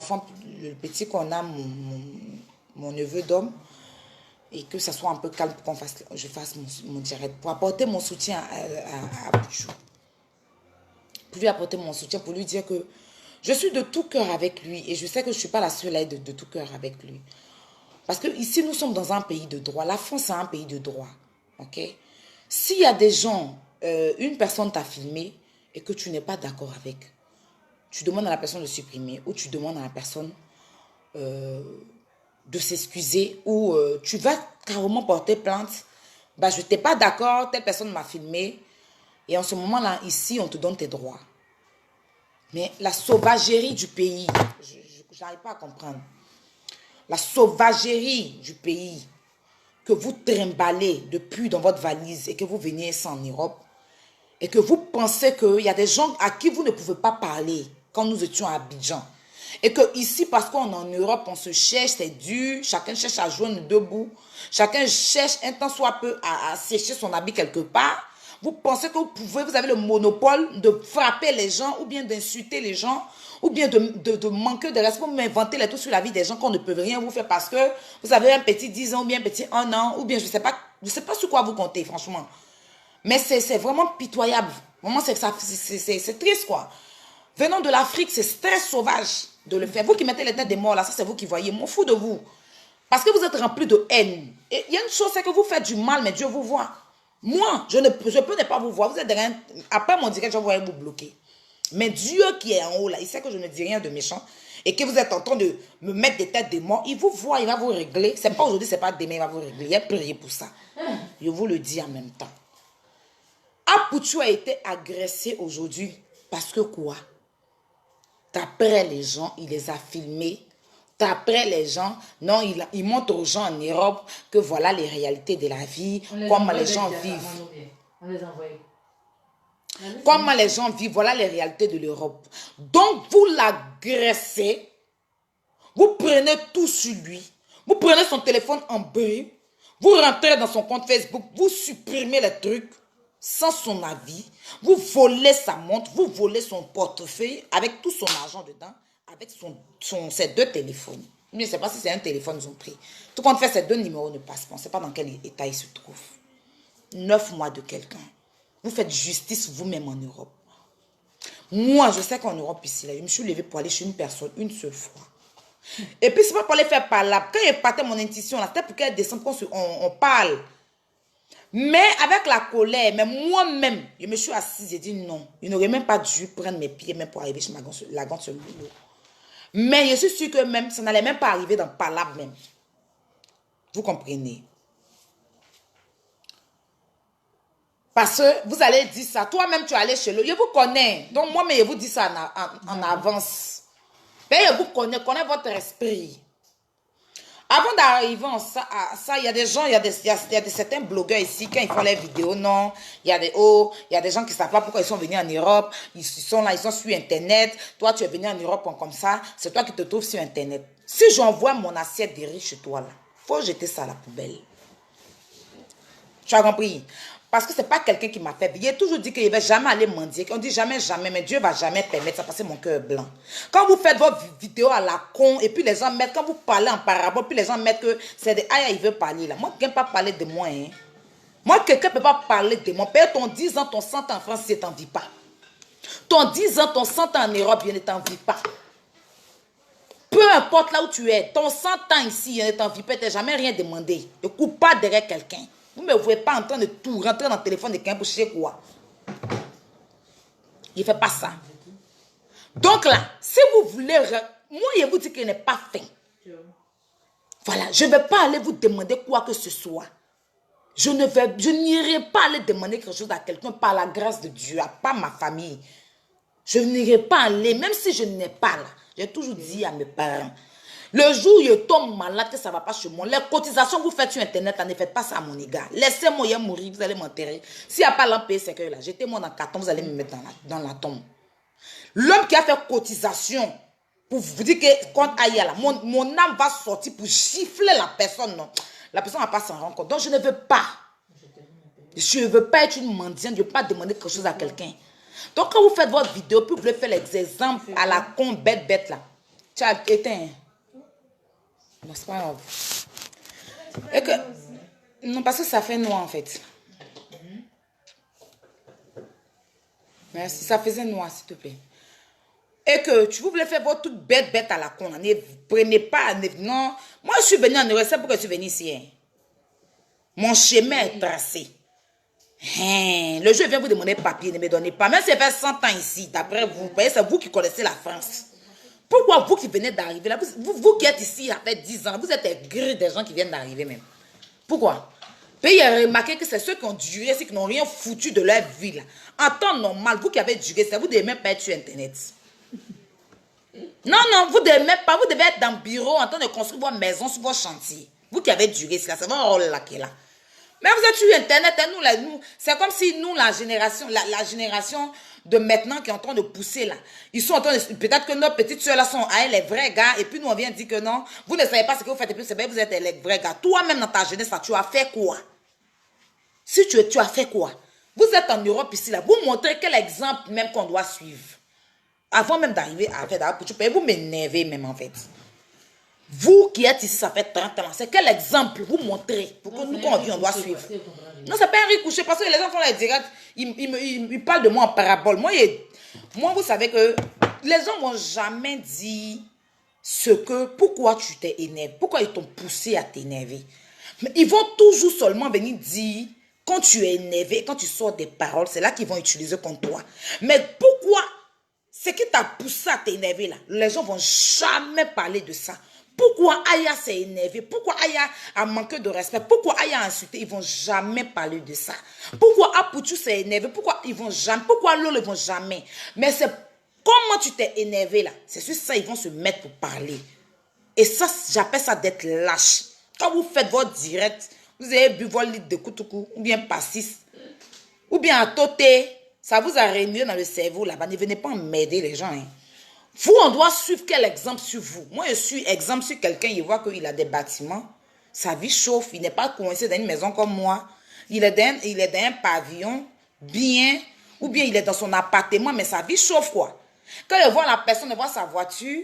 l'enfant, le petit qu'on a, mon neveu d'homme, et que ça soit un peu calme pour je fasse mon direct, pour apporter mon soutien à Bouchou. Pour lui apporter mon soutien, pour lui dire que je suis de tout cœur avec lui, et je sais que je ne suis pas la seule à être de tout cœur avec lui. Parce que ici, nous sommes dans un pays de droit. La France est un pays de droit. Ok? S'il y a des gens, une personne t'a filmé et que tu n'es pas d'accord avec, tu demandes à la personne de supprimer ou tu demandes à la personne de s'excuser ou tu vas carrément porter plainte. Bah, je n'étais pas d'accord, telle personne m'a filmé. Et en ce moment-là, ici, on te donne tes droits. Mais la sauvagerie du pays, je n'arrive pas à comprendre. La sauvagerie du pays que vous trimballez depuis dans votre valise et que vous venez ici en Europe et que vous pensez qu'il y a des gens à qui vous ne pouvez pas parler quand nous étions à Abidjan. Et que ici, parce qu'on est en Europe, on se cherche, c'est dur, chacun cherche à joindre deux bouts, chacun cherche un temps soit peu à sécher son habit quelque part. Vous pensez que vous avez le monopole de frapper les gens ou bien d'insulter les gens ou bien de manquer de respect, vous m'inventez les trucs sur la vie des gens qu'on ne peut rien vous faire parce que vous avez un petit 10 ans ou bien un petit 1 an ou bien je sais pas sur quoi vous comptez franchement. Mais c'est vraiment pitoyable. Vraiment c'est triste quoi. Venant de l'Afrique, c'est très sauvage de le faire. Vous qui mettez les têtes des morts là, ça c'est vous qui voyez. M'en fous de vous. Parce que vous êtes rempli de haine. Et il y a une chose, c'est que vous faites du mal, mais Dieu vous voit. Moi, je peux ne pas vous voir. Vous êtes derrière. Après mon direct, je vais vous bloquer. Mais Dieu qui est en haut là, il sait que je ne dis rien de méchant. Et que vous êtes en train de me mettre des têtes de mort. Il vous voit, il va vous régler. C'est pas aujourd'hui, c'est pas demain, il va vous régler. Il a prié pour ça. Je vous le dis en même temps. Apouchou a été agressé aujourd'hui. Parce que quoi? D'après les gens, il les a filmés. D'après les gens, non, il montre aux gens en Europe que voilà les réalités de la vie, comment les gens vivent. On les envoie. Comment les gens vivent, voilà les réalités de l'Europe. Donc, vous l'agressez, vous prenez tout sur lui, vous prenez son téléphone en bruit, vous rentrez dans son compte Facebook, vous supprimez les trucs sans son avis, vous volez sa montre, vous volez son portefeuille avec tout son argent dedans, avec ses deux téléphones. Je ne sais pas si c'est un téléphone ils ont pris. Tout compte fait, ces deux numéros ne passent pas. On ne sait pas dans quel état il se trouve. 9 mois de quelqu'un. Vous faites justice vous-même en Europe. Moi, je sais qu'en Europe, ici, là, je me suis levée pour aller chez une personne une seule fois. Et puis, c'est pas pour aller faire par là. Quand il partait mon intuition, là, c'était pour qu'elle descende, on parle. Mais avec la colère, mais moi-même, je me suis assise et dit non. Je n'aurais même pas dû prendre mes pieds même pour arriver chez la grande sur le boulot. Mais je suis sûre que même, ça n'allait même pas arriver dans Palab même. Vous comprenez? Parce que vous allez dire ça. Toi-même, tu es allé chez lui. Je vous connais. Donc, moi-même, je vous dis ça en avance. Mais je vous connais votre esprit. Avant d'arriver à ça, il y a des gens, il y a certains blogueurs ici, quand ils font les vidéos, non, il y a des gens qui ne savent pas pourquoi ils sont venus en Europe, ils sont là, ils sont sur Internet, toi tu es venu en Europe comme ça, c'est toi qui te trouves sur Internet. Si j'envoie mon assiette de riz chez toi, là, il faut jeter ça à la poubelle. Tu as compris? Parce que ce n'est pas quelqu'un qui m'a fait. Il a toujours dit qu'il ne va jamais aller mendier. On dit jamais, jamais, mais Dieu ne va jamais permettre ça parce que mon cœur est blanc. Quand vous faites votre vidéo à la con, et puis les gens mettent, quand vous parlez en parabole, puis les gens mettent que c'est des aïe, il veut parler là. Moi, quelqu'un ne peut pas parler de moi. Hein. Moi, quelqu'un ne peut pas parler de moi. Peut-être ton 10 ans, ton 100 ans en France, je ne t'envie pas. Ton 10 ans, ton 100 ans en Europe, je ne t'envie pas. Peu importe là où tu es, ton 100 ans ici, je ne t'envie pas, tu n'as jamais rien demandé. Ne coupe pas derrière quelqu'un. Vous ne me voyez pas en train de tout rentrer dans le téléphone de quelqu'un pour chercher quoi. Il ne fait pas ça. Donc là, si vous voulez... Moi, je vous dis qu'il n'est pas fin. Voilà, je ne vais pas aller vous demander quoi que ce soit. Je n'irai pas aller demander quelque chose à quelqu'un par la grâce de Dieu, à part ma famille. Je n'irai pas aller, même si je n'ai pas là. J'ai toujours dit à mes parents, le jour où je tombe malade, que ça ne va pas chez moi, les cotisations que vous faites sur Internet, ne faites pas ça à mon égard. Laissez-moi y mourir, vous allez m'enterrer. S'il n'y a pas l'empayé, c'est que là, jetez-moi dans le carton, vous allez me mettre dans la tombe. L'homme qui a fait cotisation, pour vous dire que quand aïe là, mon âme va sortir pour gifler la personne, non. La personne ne va pas s'en rendre compte. Donc je ne veux pas. Je ne veux pas être une mendiante, je ne veux pas demander quelque chose à quelqu'un. Donc quand vous faites votre vidéo, puis vous voulez faire les exemples à la con bête là. Tu as éteint. Bon, c'est pas grave. Et que... Non, parce que ça fait noir en fait. Merci, ça faisait noir s'il te plaît. Et que tu voulais faire votre toute bête à la con. Ne prenez pas. Non. Moi, je suis venue en Europe. C'est pourquoi je suis venue ici. Hein. Mon chemin est tracé. Hein. Le jeu vient vous demander papier. Ne me donnez pas. Même si ça fait 100 ans ici. D'après vous. C'est vous qui connaissez la France. Pourquoi vous qui venez d'arriver là, vous qui êtes ici, ça fait 10 ans, vous êtes aigris des gens qui viennent d'arriver même. Pourquoi? Puis a remarqué que c'est ceux qui ont duré, ceux qui n'ont rien foutu de leur vie là. En temps normal, vous qui avez duré, ça vous devez même pas être sur Internet. Non, vous devez même pas, vous devez être dans le bureau en train de construire vos maisons sur vos chantiers. Vous qui avez duré, c'est votre rôle là qui est là. Mais vous êtes sur Internet, hein, nous c'est comme si nous, la génération de maintenant qui est en train de pousser là, ils sont en train de, peut-être que nos petites soeurs là sont les vrais gars, et puis nous on vient dire que non, vous ne savez pas ce que vous faites, et puis c'est bien, vous êtes les vrais gars. Toi-même dans ta jeunesse là, tu as fait quoi? Si tu as fait quoi? Vous êtes en Europe ici là, vous montrez quel exemple même qu'on doit suivre. Avant même d'arriver à faire vous m'énervez même en fait. Vous qui êtes ici, ça fait 30 ans, c'est quel exemple vous montrez pour que nous, quand on vit, on doit suivre? Non, c'est pas un riz couché, parce que les gens font les directs, ils parlent de moi en parabole. Moi, vous savez que les gens vont jamais dire pourquoi tu t'es énervé, pourquoi ils t'ont poussé à t'énerver. Mais ils vont toujours seulement venir dire, quand tu es énervé, quand tu sors des paroles, c'est là qu'ils vont utiliser contre toi. Mais pourquoi, ce qui t'a poussé à t'énerver là, les gens vont jamais parler de ça. Pourquoi Aya s'est énervé? Pourquoi Aya a manqué de respect? Pourquoi Aya a insulté? Ils ne vont jamais parler de ça. Pourquoi Aputu s'est énervé? Pourquoi ils vont jamais? Pourquoi Lolo, ils ne vont jamais? Mais c'est comment tu t'es énervé là? C'est sur ça ils vont se mettre pour parler. Et ça, j'appelle ça d'être lâche. Quand vous faites votre direct, vous avez bu votre litre de Koutoukou, ou bien passis, ou bien à Toté, ça vous a réuni dans le cerveau là-bas. Ne venez pas m'aider les gens. Hein. Vous, on doit suivre quel exemple sur vous? Moi, je suis exemple sur quelqu'un, il voit qu'il a des bâtiments. Sa vie chauffe, il n'est pas coincé dans une maison comme moi. Il est dans un pavillon, bien, ou bien il est dans son appartement, mais sa vie chauffe quoi. Quand je vois la personne, je vois sa voiture,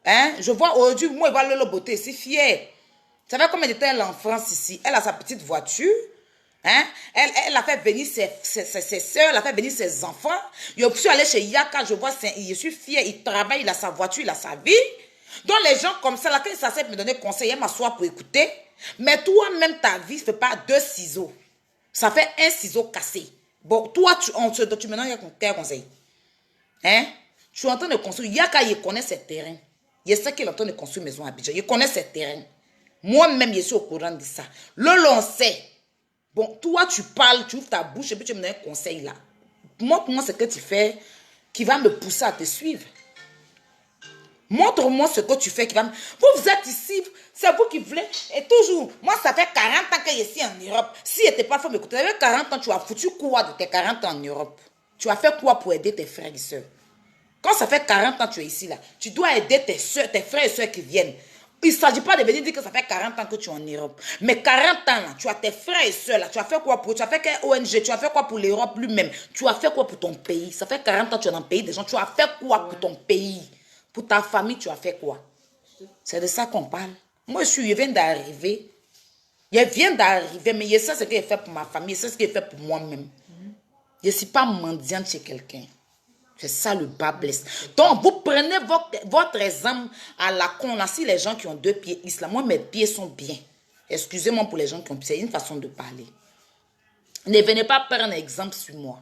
hein, je vois aujourd'hui, moi, je vois Lolo Beauté, c'est fier. Vous savez comment était en France ici? Elle a sa petite voiture. Hein? Elle a fait venir ses soeurs, elle a fait venir ses enfants. Je suis allée chez Yaka, je vois, je suis fière, il travaille, il a sa voiture, il a sa vie. Donc les gens comme ça, là, quand ils s'acceptent me donner conseil, elle m'assoit pour écouter. Mais toi-même, ta vie ne fait pas 2 ciseaux. Ça fait 1 ciseau cassé. Bon, toi, tu me donnes quel conseil? Hein? Je suis en train de construire. Yaka, il connaît ses terrains. Il sait qu'il est en train de construire une maison à Abidjan. Il connaît ses terrains. Moi-même, je suis au courant de ça. L'on sait. Bon, toi, tu parles, tu ouvres ta bouche et puis tu me donnes un conseil là. Montre-moi ce que tu fais qui va me pousser à te suivre. Montre-moi ce que tu fais qui va me... Vous êtes ici, c'est vous qui voulez. Et toujours, moi, ça fait 40 ans que je suis en Europe. Si tu n'étais pas fort m'écouter, ça fait 40 ans, tu as foutu quoi de tes 40 ans en Europe? Tu as fait quoi pour aider tes frères et soeurs? Quand ça fait 40 ans que tu es ici là, tu dois aider tes frères et soeurs qui viennent. Il ne s'agit pas de venir dire que ça fait 40 ans que tu es en Europe. Mais 40 ans, là, tu as tes frères et soeurs, là, tu as fait quoi pour... Tu as fait quelle ONG? Tu as fait quoi pour l'Europe lui-même? Tu as fait quoi pour ton pays? Ça fait 40 ans que tu es dans le pays des gens. Tu as fait quoi pour ton pays? Pour ta famille, tu as fait quoi? C'est de ça qu'on parle. Moi, je viens d'arriver. Je viens d'arriver, mais je sais ce que j'ai fait pour ma famille. Je sais ce que j'ai fait pour moi-même. Je ne suis pas mendiante chez quelqu'un. C'est ça le bas blesse. Donc, vous prenez votre exemple à la con. Là, si les gens qui ont 2 pieds islam, moi, mes pieds sont bien. Excusez-moi pour les gens qui ont... C'est une façon de parler. Ne venez pas prendre un exemple sur moi.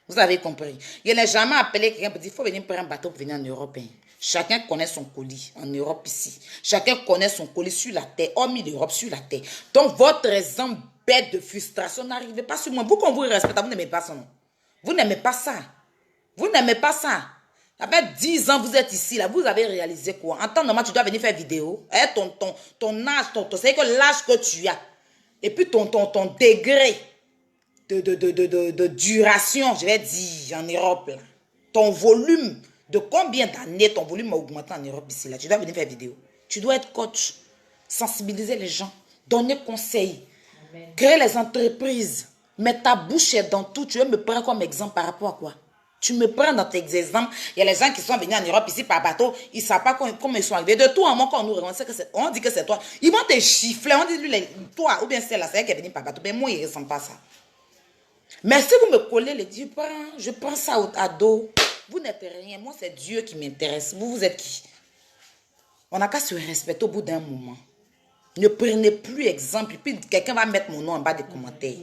Vous avez compris. Je n'ai jamais appelé quelqu'un pour dire, il faut venir prendre un bateau pour venir en Europe. Hein. Chacun connaît son colis en Europe ici. Chacun connaît son colis sur la terre, hormis l'Europe sur la terre. Donc, votre exemple bête de frustration n'arrivez pas sur moi. Vous, quand vous respectez, vous n'aimez pas ça. Non? Vous n'aimez pas ça. Vous n'aimez pas ça. Ça fait 10 ans, vous êtes ici, là. Vous avez réalisé quoi? En temps normal, tu dois venir faire vidéo. Eh, ton âge, c'est que l'âge que tu as. Et puis ton degré de duration, je vais dire, en Europe, là. Ton volume, de combien d'années ton volume a augmenté en Europe ici, là. Tu dois venir faire vidéo. Tu dois être coach. Sensibiliser les gens. Donner conseil. Amen. Créer les entreprises. Mais ta bouche est dans tout. Tu veux me prendre comme exemple par rapport à quoi? Tu me prends dans tes exemples. Il y a les gens qui sont venus en Europe ici par bateau. Ils ne savent pas comment ils sont arrivés. De tout un moment, quand on dit que c'est toi. Ils vont te chiffler. On dit, lui, toi, ou bien c'est elle qui est venue par bateau. Mais moi, il ne ressemble pas à ça. Mais si vous me collez les yeux, je prends ça à dos. Vous n'êtes rien. Moi, c'est Dieu qui m'intéresse. Vous êtes qui? On n'a qu'à se respecter au bout d'un moment. Ne prenez plus exemple. Puis quelqu'un va mettre mon nom en bas des commentaires.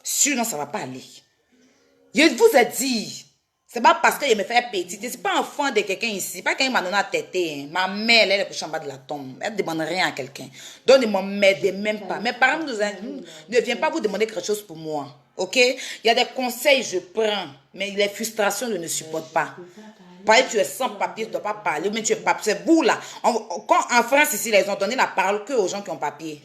Sinon, ça ne va pas aller. Je vous ai dit, c'est pas parce qu'il me fait petit. C'est pas un enfant de quelqu'un ici. Pas quelqu'un m'a donné à têter. Ma mère, elle est couchée en bas de la tombe. Elle ne demande rien à quelqu'un. Donc, ne m'aidez même pas. Mes parents ne viennent pas vous demander quelque chose pour moi. Ok? Il y a des conseils, je prends. Mais les frustrations, je ne supporte pas. Par exemple, tu es sans papier, tu ne dois pas parler. Mais tu es papier. C'est vous là. Quand en France, ici, ils ont donné la parole que aux gens qui ont papier.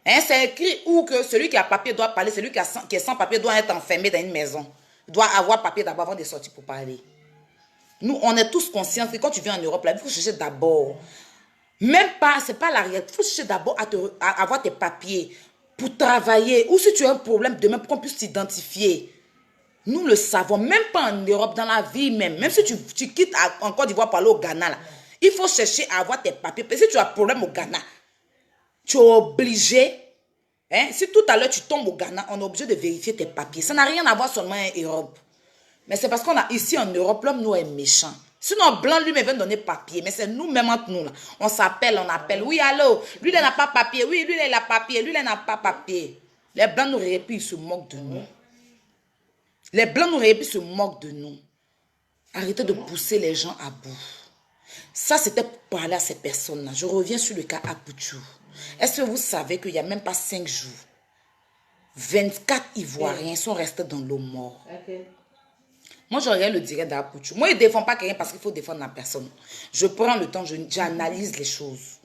Hein, c'est écrit où que celui qui a papier doit parler, celui qui est sans papier doit être enfermé dans une maison. Doit avoir papier d'abord avant de sortir pour parler. Nous, on est tous conscients que quand tu viens en Europe, là, il faut chercher d'abord. Même pas, c'est pas la réalité. Il faut chercher d'abord à avoir tes papiers pour travailler. Ou si tu as un problème demain, pour qu'on puisse t'identifier. Nous le savons, même pas en Europe, dans la vie même. Même si tu quittes en Côte d'Ivoire pour aller au Ghana, là, il faut chercher à avoir tes papiers. Parce que si tu as un problème au Ghana, tu es obligé. Hein? Si tout à l'heure tu tombes au Ghana, on est obligé de vérifier tes papiers. Ça n'a rien à voir seulement en Europe. Mais c'est parce qu'on a ici en Europe, l'homme nous est méchant. Sinon, blanc lui-même vient donner papier. Mais c'est nous-mêmes entre nous là. On s'appelle, on appelle. Oui, allô, lui, il n'a pas papier. Oui, lui, il a papier. Lui, il n'a pas papier. Les blancs nous répètent, ils se moquent de nous. Les blancs nous répètent, ils se moquent de nous. Arrêtez de pousser les gens à bout. Ça, c'était pour parler à ces personnes-là. Je reviens sur le cas Apoutou. Est-ce que vous savez qu'il n'y a même pas 5 jours, 24 Ivoiriens sont restés dans l'eau mort? Moi, j'aurais le direct d'Apoutou. Moi, je ne défends pas quelqu'un parce qu'il faut défendre la personne. Je prends le temps, j'analyse les choses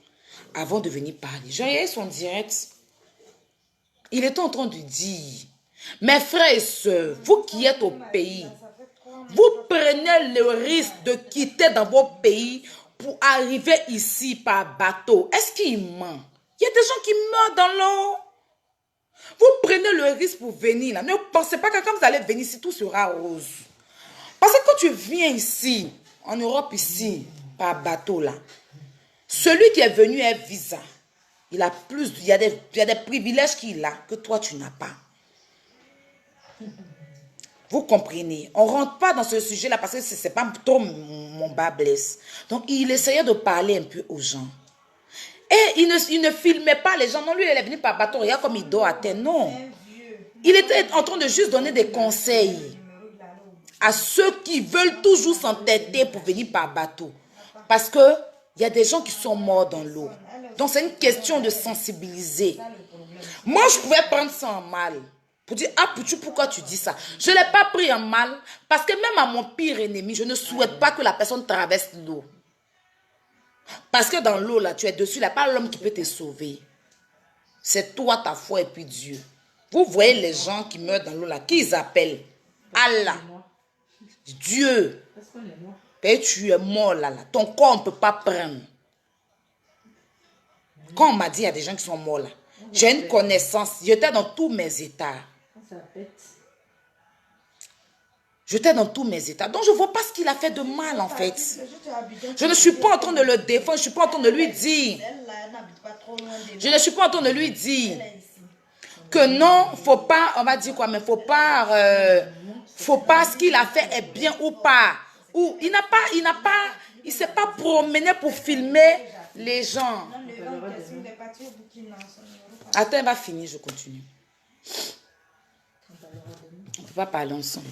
avant de venir parler. J'aurais son direct. Il était en train de dire, mes frères et sœurs, vous qui êtes au pays, vous prenez le risque de quitter dans votre pays pour arriver ici par bateau. Est-ce qu'il ment? Il y a des gens qui meurent dans l'eau. Vous prenez le risque pour venir là. Ne pensez pas que quand vous allez venir ici, tout sera rose. Parce que quand tu viens ici, en Europe ici, par bateau là, celui qui est venu est visa. Il a plus, il y a des privilèges qu'il a que toi tu n'as pas. Vous comprenez? On ne rentre pas dans ce sujet-là parce que ce n'est pas trop mon bas blesse. Donc, il essayait de parler un peu aux gens. Et il ne filmait pas les gens. Non, lui, il est venu par bateau. Regarde comme il dort à terre. Non. Il était en train de juste donner des conseils à ceux qui veulent toujours s'entêter pour venir par bateau. Parce qu'il y a des gens qui sont morts dans l'eau. Donc, c'est une question de sensibiliser. Moi, je pouvais prendre ça en mal. Pour dire, ah, Poutou, pourquoi tu dis ça? Je ne l'ai pas pris en mal. Parce que même à mon pire ennemi, je ne souhaite pas que la personne traverse l'eau. Parce que dans l'eau, là, tu es dessus. Il n'y a pas l'homme qui peut te sauver. C'est toi, ta foi et puis Dieu. Vous voyez les gens qui meurent dans l'eau, là, qui ils appellent? Allah. Dieu. Et tu es mort, là. Ton corps, on ne peut pas prendre. Quand on m'a dit, il y a des gens qui sont morts, là. J'ai une connaissance. J'étais dans tous mes états. J'étais dans tous mes états. Donc, je ne vois pas ce qu'il a fait de mal, en fait. Je ne suis pas en train de le défendre. Je ne suis pas en train de lui dire. Je ne suis pas en train de lui dire que non, il ne faut pas, on va dire quoi, mais il faut pas ce qu'il a fait est bien ou pas. Ou il ne s'est pas promené pour filmer les gens. Attends, elle va finir, je continue. On ne peut pas parler ensemble.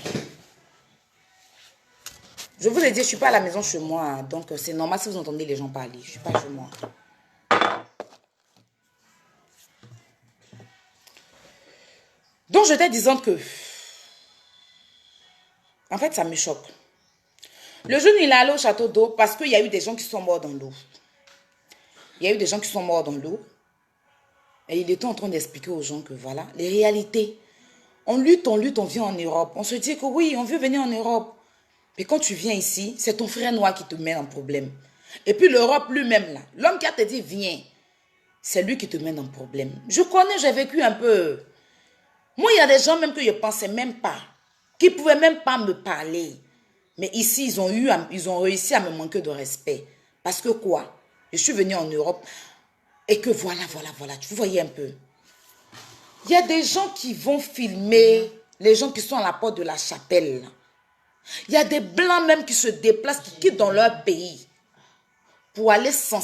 Je vous ai dit, je ne suis pas à la maison chez moi. Donc, c'est normal si vous entendez les gens parler. Je ne suis pas chez moi. Donc, je t'ai disant que... En fait, ça me choque. Le jeune, il est allé au château d'eau parce qu'il y a eu des gens qui sont morts dans l'eau. Il y a eu des gens qui sont morts dans l'eau. Et il était en train d'expliquer aux gens que voilà, les réalités. On lutte, on vient en Europe. On se dit que oui, on veut venir en Europe. Mais quand tu viens ici, c'est ton frère noir qui te met en problème. Et puis l'Europe lui-même, là, l'homme qui a te dit viens, c'est lui qui te met en problème. Je connais, j'ai vécu un peu. Moi, il y a des gens même que je ne pensais même pas, qui ne pouvaient même pas me parler. Mais ici, ils ont réussi à me manquer de respect. Parce que quoi? Je suis venue en Europe et que voilà. Vous voyez un peu. Il y a des gens qui vont filmer les gens qui sont à la porte de la chapelle. Il y a des blancs même qui se déplacent, qui quittent dans leur pays pour aller sensibiliser.